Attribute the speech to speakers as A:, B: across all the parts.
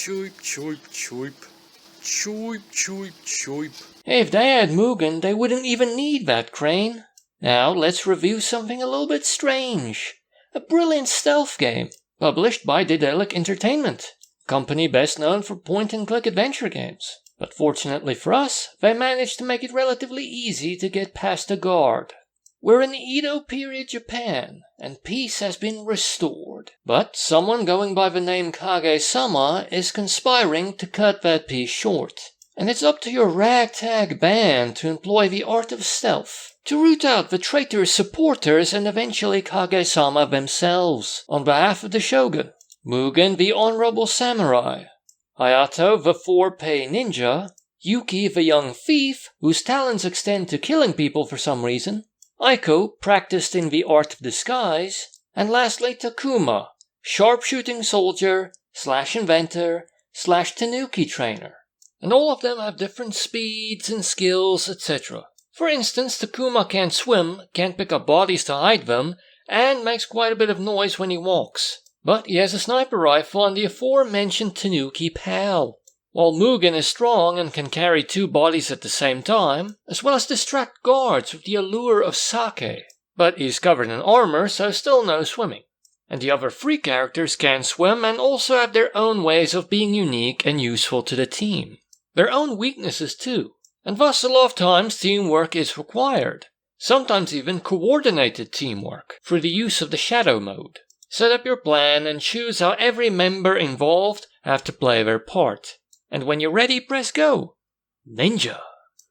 A: Choip, choip, choip. Choip, choip, choip.
B: If they had Mugen, they wouldn't even need that crane. Now let's review something a little bit strange. A brilliant stealth game, published by Daedalic Entertainment, a company best known for point-and-click adventure games. But fortunately for us, they managed to make it relatively easy to get past the guard. We're in Edo period Japan, and peace has been restored. But someone going by the name Kage-sama is conspiring to cut that peace short. And it's up to your ragtag band to employ the art of stealth, to root out the traitorous supporters and eventually Kage-sama themselves, on behalf of the Shogun. Mugen the honorable samurai, Hayato the 4-pay ninja, Yuki the young thief, whose talents extend to killing people for some reason, Aiko, practiced in the art of disguise, and lastly Takuma, sharpshooting soldier, /inventor, /tanuki trainer. And all of them have different speeds and skills, etc. For instance, Takuma can't swim, can't pick up bodies to hide them, and makes quite a bit of noise when he walks. But he has a sniper rifle and the aforementioned Tanuki pal. While Mugen is strong and can carry 2 bodies at the same time, as well as distract guards with the allure of sake. But he's covered in armor, so still no swimming. And the other 3 characters can swim and also have their own ways of being unique and useful to the team. Their own weaknesses too, and thus a lot of times teamwork is required. Sometimes even coordinated teamwork, through the use of the shadow mode. Set up your plan and choose how every member involved have to play their part. And when you're ready, press go. Ninja.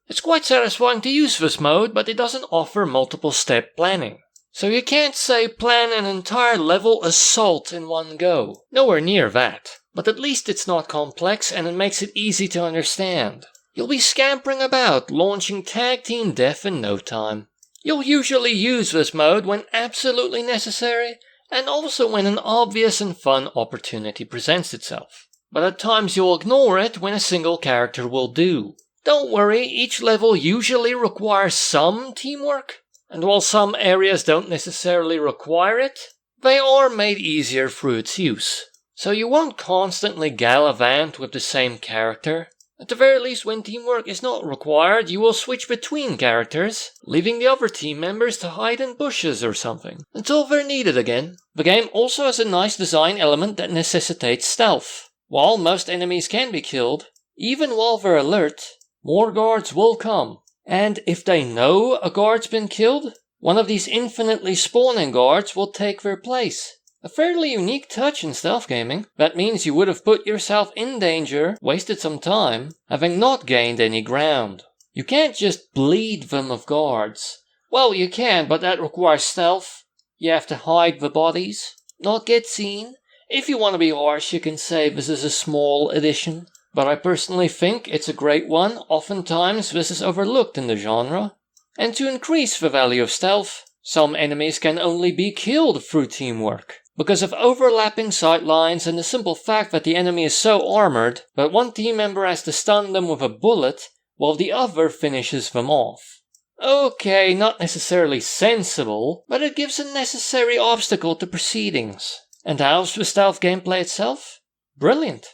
B: It's quite satisfying to use this mode, but it doesn't offer multiple step planning. So you can't say plan an entire level assault in one go. Nowhere near that. But at least it's not complex and it makes it easy to understand. You'll be scampering about, launching tag team death in no time. You'll usually use this mode when absolutely necessary, and also when an obvious and fun opportunity presents itself. But at times you'll ignore it when a single character will do. Don't worry, each level usually requires some teamwork, and while some areas don't necessarily require it, they are made easier through its use. So you won't constantly gallivant with the same character. At the very least, when teamwork is not required, you will switch between characters, leaving the other team members to hide in bushes or something, until they're needed again. The game also has a nice design element that necessitates stealth. While most enemies can be killed, even while they're alert, more guards will come. And if they know a guard's been killed, one of these infinitely spawning guards will take their place. A fairly unique touch in stealth gaming. That means you would have put yourself in danger, wasted some time, having not gained any ground. You can't just bleed them of guards. Well, you can, but that requires stealth. You have to hide the bodies, not get seen. If you want to be harsh, you can say this is a small addition, but I personally think it's a great one. Oftentimes this is overlooked in the genre. And to increase the value of stealth, some enemies can only be killed through teamwork, because of overlapping sightlines and the simple fact that the enemy is so armored that one team member has to stun them with a bullet while the other finishes them off. Okay, not necessarily sensible, but it gives a necessary obstacle to proceedings. And how's the stealth gameplay itself? Brilliant.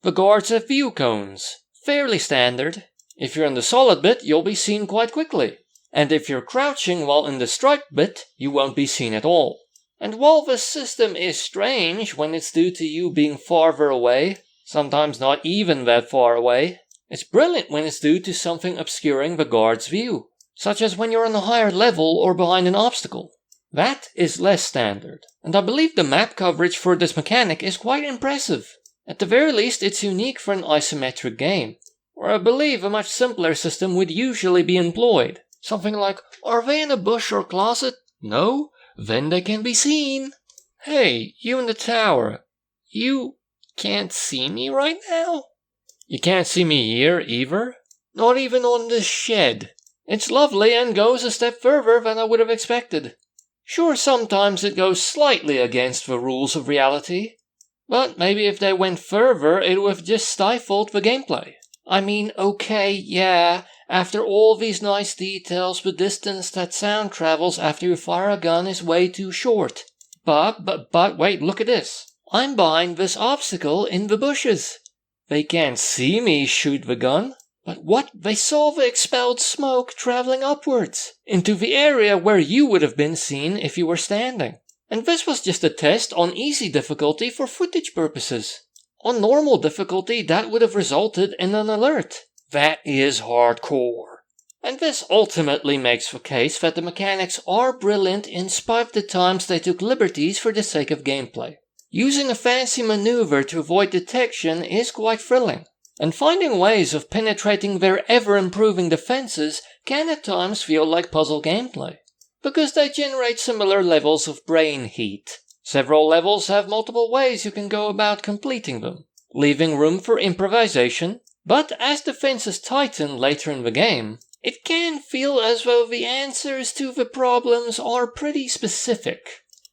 B: The guards have view cones. Fairly standard. If you're in the solid bit, you'll be seen quite quickly. And if you're crouching while in the striped bit, you won't be seen at all. And while the system is strange when it's due to you being farther away, sometimes not even that far away, it's brilliant when it's due to something obscuring the guard's view, such as when you're on a higher level or behind an obstacle. That is less standard, and I believe the map coverage for this mechanic is quite impressive. At the very least, it's unique for an isometric game, where I believe a much simpler system would usually be employed. Something like, are they in a bush or closet? No? Then they can be seen. Hey, you in the tower. You can't see me right now? You can't see me here either? Not even on this shed. It's lovely and goes a step further than I would have expected. Sure, sometimes it goes slightly against the rules of reality, but maybe if they went further, it would have just stifled the gameplay. I mean, okay, yeah, after all these nice details, the distance that sound travels after you fire a gun is way too short. But wait, look at this. I'm behind this obstacle in the bushes. They can't see me shoot the gun, but what? They saw the expelled smoke traveling upwards, into the area where you would have been seen if you were standing. And this was just a test on easy difficulty for footage purposes. On normal difficulty, that would have resulted in an alert. That is hardcore. And this ultimately makes the case that the mechanics are brilliant in spite of the times they took liberties for the sake of gameplay. Using a fancy maneuver to avoid detection is quite thrilling, and finding ways of penetrating their ever-improving defenses can at times feel like puzzle gameplay, because they generate similar levels of brain heat. Several levels have multiple ways you can go about completing them, leaving room for improvisation, but as defenses tighten later in the game, it can feel as though the answers to the problems are pretty specific.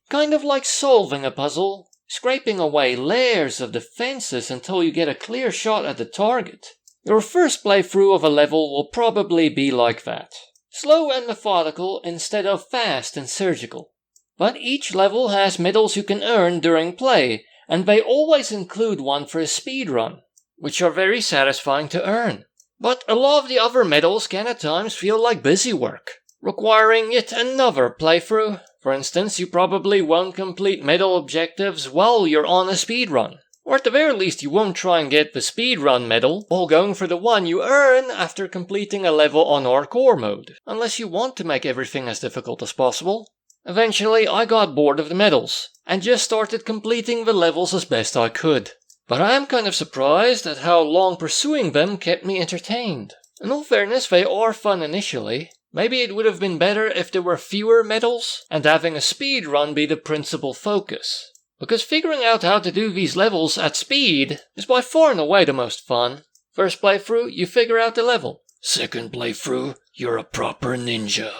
B: Kind of like solving a puzzle, scraping away layers of defenses until you get a clear shot at the target. Your first playthrough of a level will probably be like that. Slow and methodical instead of fast and surgical. But each level has medals you can earn during play, and they always include one for a speedrun, which are very satisfying to earn. But a lot of the other medals can at times feel like busy work, requiring yet another playthrough. For instance, you probably won't complete medal objectives while you're on a speedrun. Or at the very least you won't try and get the speedrun medal while going for the one you earn after completing a level on hardcore mode, unless you want to make everything as difficult as possible. Eventually I got bored of the medals, and just started completing the levels as best I could. But I am kind of surprised at how long pursuing them kept me entertained. In all fairness, they are fun initially. Maybe it would have been better if there were fewer medals, and having a speed run be the principal focus. Because figuring out how to do these levels at speed is by far and away the most fun. First playthrough, you figure out the level. Second playthrough, you're a proper ninja.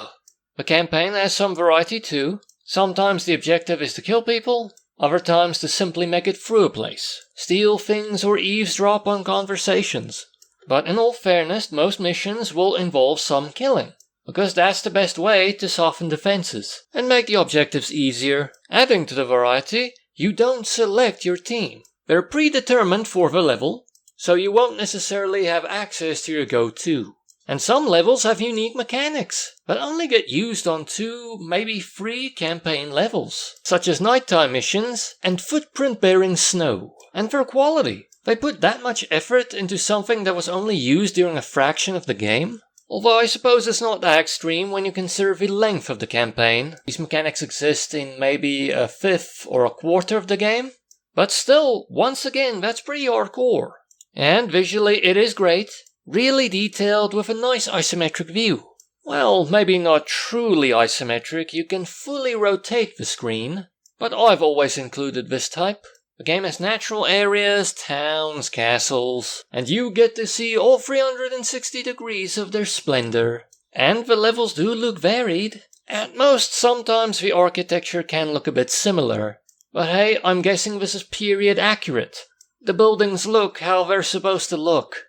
B: The campaign has some variety too. Sometimes the objective is to kill people, other times to simply make it through a place, steal things or eavesdrop on conversations. But in all fairness, most missions will involve some killing, because that's the best way to soften defenses and make the objectives easier. Adding to the variety, you don't select your team. They're predetermined for the level, so you won't necessarily have access to your go-to. And some levels have unique mechanics that only get used on 2, maybe 3 campaign levels, such as nighttime missions and footprint-bearing snow. And for quality, they put that much effort into something that was only used during a fraction of the game. Although I suppose it's not that extreme when you consider the length of the campaign. These mechanics exist in maybe a fifth or a quarter of the game. But still, once again, that's pretty hardcore. And visually it is great. Really detailed with a nice isometric view. Well, maybe not truly isometric, you can fully rotate the screen, but I've always included this type. The game has natural areas, towns, castles, and you get to see all 360 degrees of their splendor. And the levels do look varied. At most, sometimes the architecture can look a bit similar, but hey, I'm guessing this is period accurate. The buildings look how they're supposed to look.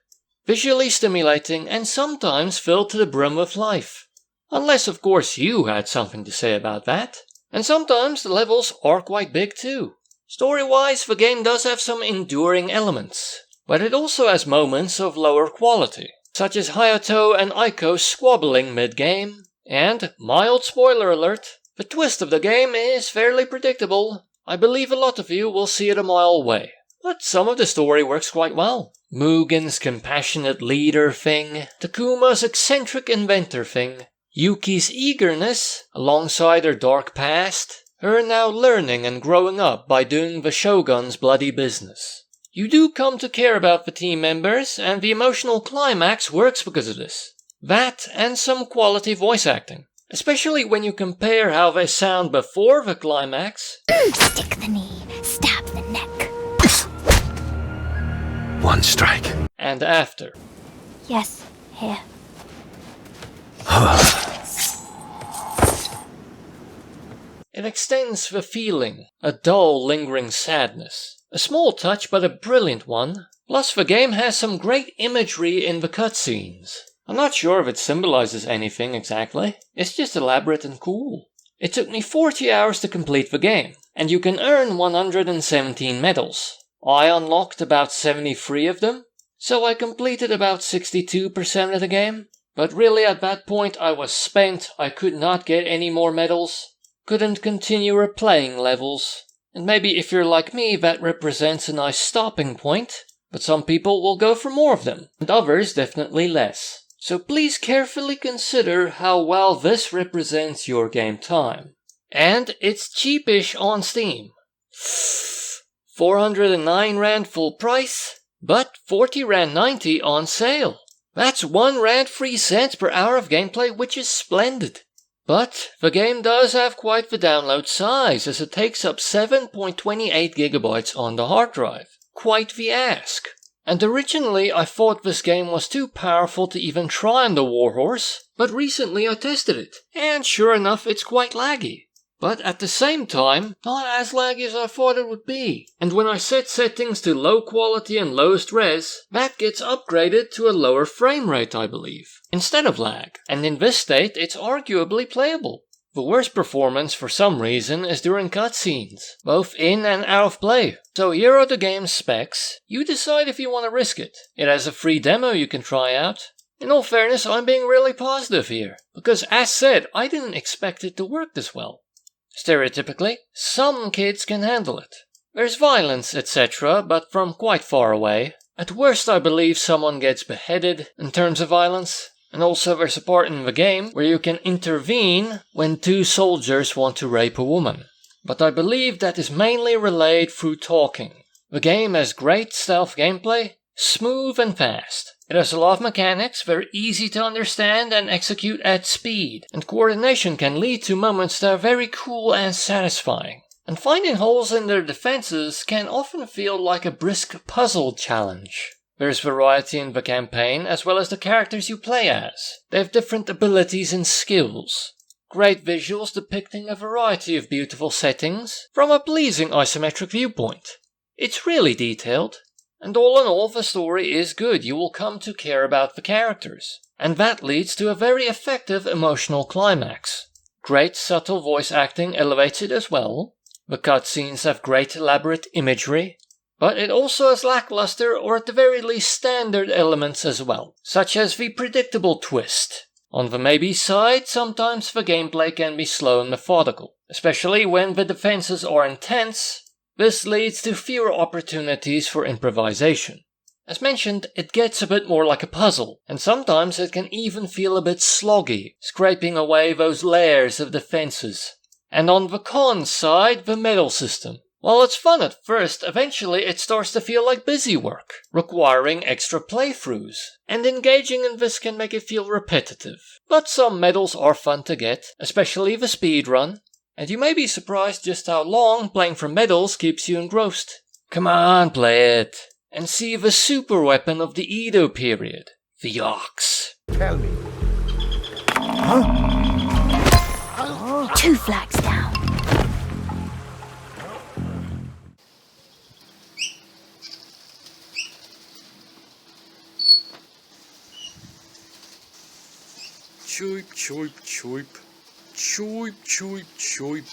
B: Visually stimulating and sometimes filled to the brim with life. Unless of course you had something to say about that. And sometimes the levels are quite big too. Story-wise, the game does have some enduring elements, but it also has moments of lower quality, such as Hayato and Aiko's squabbling mid-game. And, mild spoiler alert, the twist of the game is fairly predictable. I believe a lot of you will see it a mile away. But some of the story works quite well. Mugen's compassionate leader thing, Takuma's eccentric inventor thing, Yuki's eagerness alongside her dark past, her now learning and growing up by doing the Shogun's bloody business. You do come to care about the team members, and the emotional climax works because of this. That and some quality voice acting, especially when you compare how they sound before the climax.
C: Stick the knee, stab the neck.
D: One strike.
B: And after.
C: Yes, here.
B: It extends the feeling, a dull, lingering sadness. A small touch, but a brilliant one. Plus, the game has some great imagery in the cutscenes. I'm not sure if it symbolizes anything exactly. It's just elaborate and cool. It took me 40 hours to complete the game, and you can earn 117 medals. I unlocked about 73 of them, so I completed about 62% of the game. But really at that point I was spent, I could not get any more medals, couldn't continue replaying levels. And maybe if you're like me that represents a nice stopping point, but some people will go for more of them, and others definitely less. So please carefully consider how well this represents your game time. And it's cheapish on Steam. 409 Rand full price, but 40 Rand 90 on sale. That's 1 Rand free cents per hour of gameplay, which is splendid. But the game does have quite the download size, as it takes up 7.28 gigabytes on the hard drive. Quite the ask. And originally I thought this game was too powerful to even try on the Warhorse, but recently I tested it, and sure enough it's quite laggy. But at the same time, not as laggy as I thought it would be. And when I set settings to low quality and lowest res, that gets upgraded to a lower frame rate, I believe, instead of lag. And in this state, it's arguably playable. The worst performance for some reason is during cutscenes, both in and out of play. So here are the game's specs. You decide if you want to risk it. It has a free demo you can try out. In all fairness, I'm being really positive here, because as said, I didn't expect it to work this well. Stereotypically, some kids can handle it. There's violence, etc., but from quite far away. At worst, I believe someone gets beheaded in terms of violence. And also there's a part in the game where you can intervene when 2 soldiers want to rape a woman. But I believe that is mainly relayed through talking. The game has great stealth gameplay, smooth and fast. It has a lot of mechanics, very easy to understand and execute at speed, and coordination can lead to moments that are very cool and satisfying. And finding holes in their defenses can often feel like a brisk puzzle challenge. There's variety in the campaign as well as the characters you play as. They have different abilities and skills. Great visuals depicting a variety of beautiful settings from a pleasing isometric viewpoint. It's really detailed. And all in all, the story is good. You will come to care about the characters. And that leads to a very effective emotional climax. Great subtle voice acting elevates it as well. The cutscenes have great elaborate imagery. But it also has lackluster or at the very least standard elements as well, such as the predictable twist. On the maybe side, sometimes the gameplay can be slow and methodical, especially when the defenses are intense. This leads to fewer opportunities for improvisation. As mentioned, it gets a bit more like a puzzle, and sometimes it can even feel a bit sloggy, scraping away those layers of defenses. And on the con side, the medal system. While it's fun at first, eventually it starts to feel like busy work, requiring extra playthroughs, and engaging in this can make it feel repetitive. But some medals are fun to get, especially the speedrun. And you may be surprised just how long playing for medals keeps you engrossed. Come on, play it. And see the super weapon of the Edo period, the Ox.
D: Tell me.
C: 2 flags down.
A: Choip, choip, choip. Choip, choip, choip.